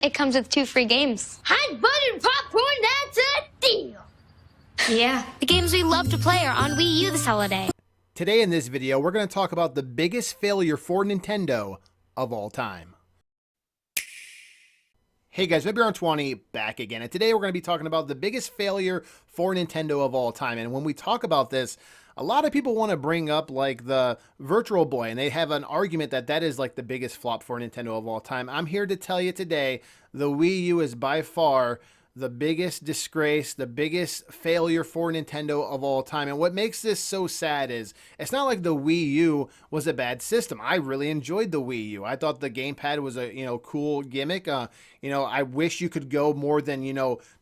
It comes with 2 free games. Hot buttered popcorn, that's a deal. Yeah, the games we love to play are on Wii U this holiday. Today in this video, we're going to talk about the biggest failure for Nintendo of all time. Hey guys, MaybeyRun20 back again, and today we're going to be talking about the biggest failure for Nintendo of all time. And when we talk about this, a lot of people want to bring up like the Virtual Boy, and they have an argument that that is like the biggest flop for Nintendo of all time. I'm here to tell you today, the Wii U is by far the biggest disgrace, the biggest failure for Nintendo of all time. And what makes this so sad is it's not like the Wii U was a bad system. I really enjoyed the Wii U. I thought the gamepad was a cool gimmick. I wish you could go more than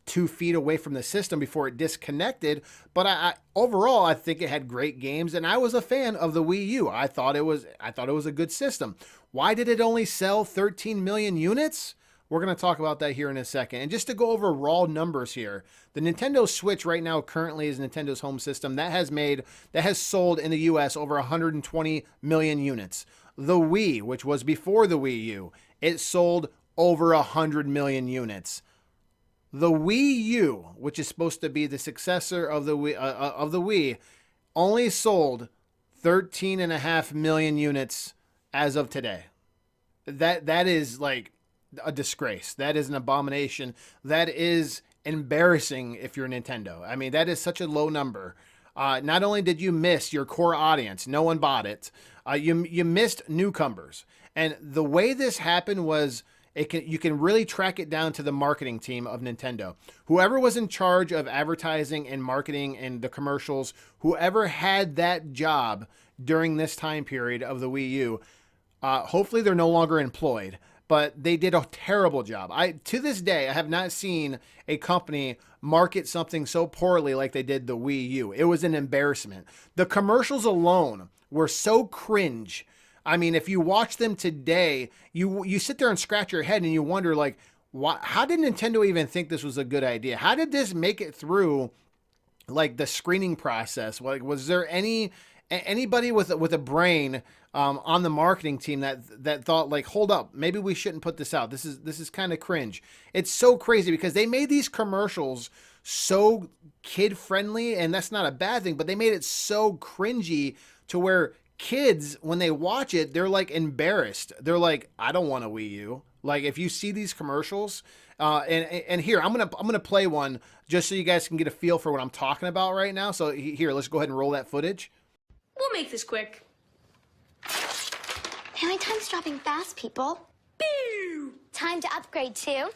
2 feet away from the system before it disconnected. But overall, I think it had great games, and I was a fan of the Wii U. I thought it was a good system. Why did it only sell 13 million units? We're going to talk about that here in a second. And just to go over raw numbers here, the Nintendo Switch right now currently is Nintendo's home system. That has sold in the US over 120 million units. The Wii, which was before the Wii U, it sold over 100 million units. The Wii U, which is supposed to be the successor of the Wii, only sold 13.5 million units as of today. That is like a disgrace. That is an abomination. That is embarrassing if you're Nintendo. I mean, that is such a low number. Not only did you miss your core audience, no one bought it, you missed newcomers. And the way this happened was you can really track it down to the marketing team of Nintendo. Whoever was in charge of advertising and marketing and the commercials, whoever had that job during this time period of the Wii U, hopefully they're no longer employed. But they did a terrible job. To this day, I have not seen a company market something so poorly like they did the Wii U. It was an embarrassment. The commercials alone were so cringe. I mean, if you watch them today, you sit there and scratch your head and you wonder, like, how did Nintendo even think this was a good idea? How did this make it through, like, the screening process? Like, was there anybody with a brain on the marketing team that thought, like, hold up, maybe we shouldn't put this out? This is kind of cringe. It's so crazy because they made these commercials so kid friendly, and that's not a bad thing, but they made it so cringy to where kids, when they watch it, they're like embarrassed. They're like, I don't want a Wii U. Like, if you see these commercials, and here I'm gonna play one just so you guys can get a feel for what I'm talking about right now. So here, let's go ahead and roll that footage. We'll make this quick. Family time's dropping fast, people. Pew! Time to upgrade to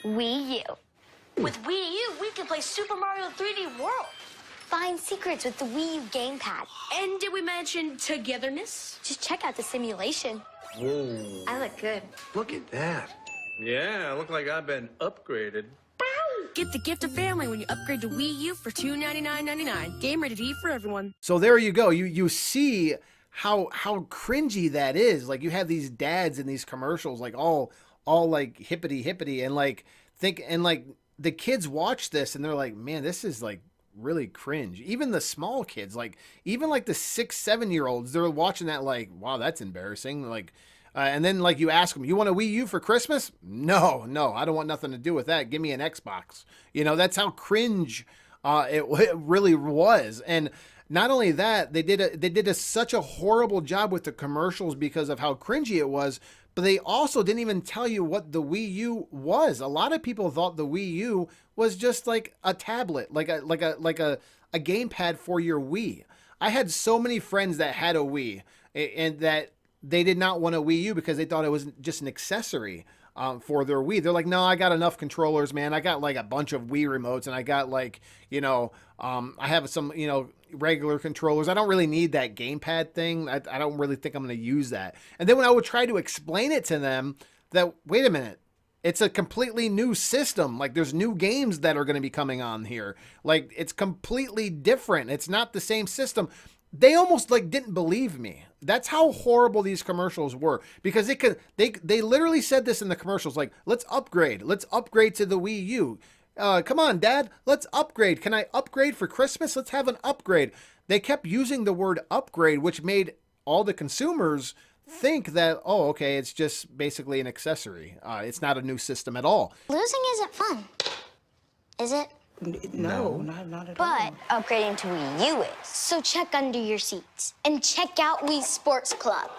Wii U. With Wii U, we can play Super Mario 3D World. Find secrets with the Wii U gamepad. And did we mention togetherness? Just check out the simulation. Whoa. I look good. Look at that. Yeah, I look like I've been upgraded. Get the gift of family when you upgrade to Wii U for $299.99. Game rated E for everyone. So there you go. You see how cringy that is. Like, you have these dads in these commercials, like all like hippity and like the kids watch this and they're like, man, this is like really cringe. Even the small kids, like even like the 6-7-year-olds, they're watching that like, wow, that's embarrassing. Like, and then like you ask them, you want a Wii U for Christmas? No, I don't want nothing to do with that. Give me an Xbox. That's how cringe it really was. And not only that, they did such a horrible job with the commercials because of how cringy it was. But they also didn't even tell you what the Wii U was. A lot of people thought the Wii U was just like a tablet, like a gamepad for your Wii. I had so many friends that had a Wii and that they did not want a Wii U because they thought it was just an accessory for their Wii. They're like, no, I got enough controllers, man. I got like a bunch of Wii remotes, and I got like, I have some, regular controllers. I don't really need that gamepad thing. I don't really think I'm going to use that. And then when I would try to explain it to them that, wait a minute, it's a completely new system. Like, there's new games that are going to be coming on here. Like, it's completely different. It's not the same system. They almost like didn't believe me. That's how horrible these commercials were, because they literally said this in the commercials, like, let's upgrade to the Wii U. Come on, Dad, let's upgrade. Can I upgrade for Christmas? Let's have an upgrade. They kept using the word upgrade, which made all the consumers think that, oh, okay, it's just basically an accessory. It's not a new system at all. Losing isn't fun, is it? No, not at all. But upgrading to Wii U is. So check under your seats and check out Wii Sports Club.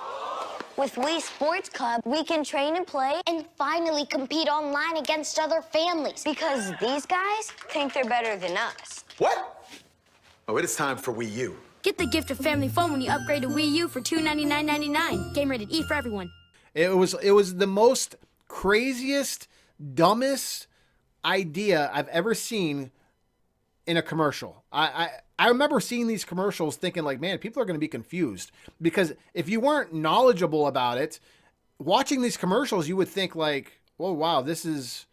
With Wii Sports Club, we can train and play and finally compete online against other families. Because these guys think they're better than us. What? Oh, it is time for Wii U. Get the gift of family phone when you upgrade to Wii U for $299.99. Game rated E for everyone. It was the most craziest, dumbest idea I've ever seen in a commercial. I remember seeing these commercials thinking like, man, people are going to be confused, because if you weren't knowledgeable about it, watching these commercials, you would think like, oh, wow, this is,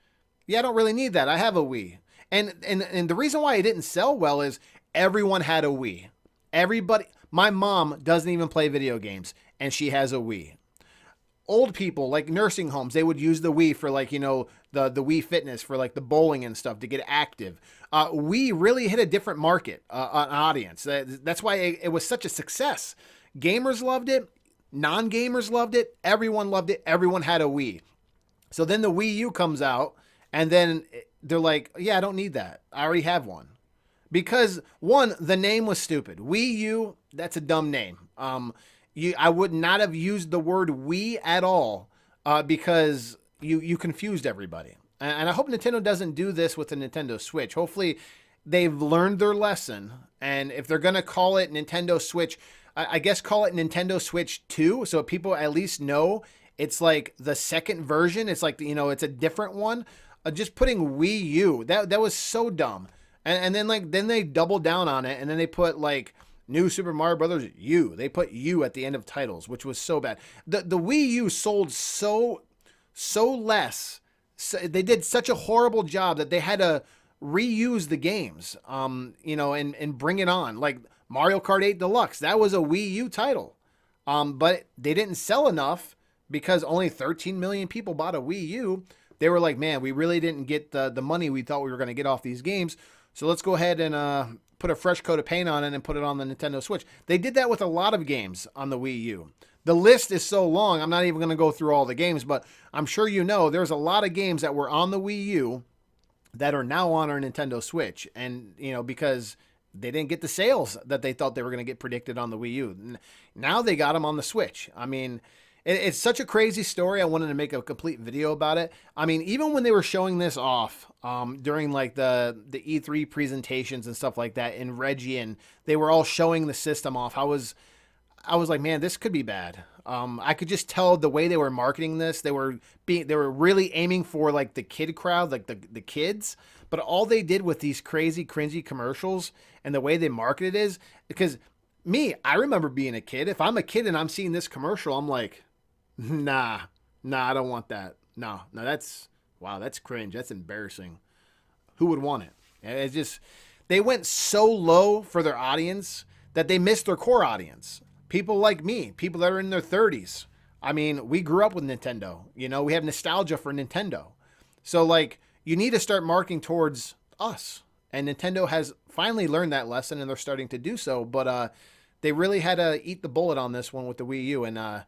yeah, I don't really need that. I have a Wii. And the reason why it didn't sell well is everyone had a Wii. Everybody, my mom doesn't even play video games and she has a Wii. Old people, like nursing homes, they would use the Wii for like, you know, the Wii Fitness for like the bowling and stuff to get active. Wii really hit a different market, an audience. That's why it was such a success. Gamers loved it. Non-gamers loved it. Everyone loved it. Everyone had a Wii. So then the Wii U comes out and then they're like, yeah, I don't need that. I already have one. Because one, the name was stupid. Wii U, that's a dumb name. I would not have used the word Wii at all because you confused everybody. And I hope Nintendo doesn't do this with the Nintendo Switch. Hopefully they've learned their lesson. And if they're going to call it Nintendo Switch, I guess call it Nintendo Switch 2. So people at least know it's like the second version. It's like, you know, it's a different one. Just putting Wii U, that was so dumb. And then they doubled down on it. And then they put like New Super Mario Brothers U. They put U at the end of titles, which was so bad. The Wii U sold so less. So they did such a horrible job that they had to reuse the games, you know, and bring it on. Like Mario Kart 8 Deluxe, that was a Wii U title. But they didn't sell enough because only 13 million people bought a Wii U. They were like, man, we really didn't get the money we thought we were going to get off these games. So let's go ahead and put a fresh coat of paint on it and put it on the Nintendo Switch. They did that with a lot of games on the Wii U. The list is so long, I'm not even going to go through all the games, but I'm sure you know there's a lot of games that were on the Wii U that are now on our Nintendo Switch. And, you know, because they didn't get the sales that they thought they were going to get predicted on the Wii U. Now they got them on the Switch. I mean, it's such a crazy story. I wanted to make a complete video about it. I mean, even when they were showing this off during like the E3 presentations and stuff like that in Reggie, and they were all showing the system off, I was like, man, this could be bad. I could just tell the way they were marketing this. They were really aiming for like the kid crowd, like the kids. But all they did with these crazy, cringy commercials and the way they marketed is because I remember being a kid. If I'm a kid and I'm seeing this commercial, I'm like, nah, I don't want that. No, that's cringe. That's embarrassing. Who would want it? It's just, they went so low for their audience that they missed their core audience. People like me, people that are in their 30s. I mean, we grew up with Nintendo. You know, we have nostalgia for Nintendo. So like, you need to start marketing towards us. And Nintendo has finally learned that lesson and they're starting to do so. But they really had to eat the bullet on this one with the Wii U. And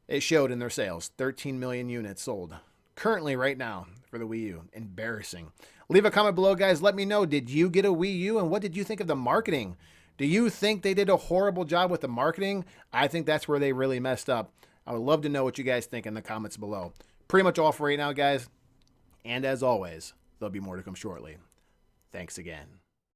it showed in their sales. 13 million units sold currently right now for the Wii U. Embarrassing. Leave a comment below, guys. Let me know, did you get a Wii U? And what did you think of the marketing? Do you think they did a horrible job with the marketing? I think that's where they really messed up. I would love to know what you guys think in the comments below. Pretty much all for right now, guys. And as always, there'll be more to come shortly. Thanks again.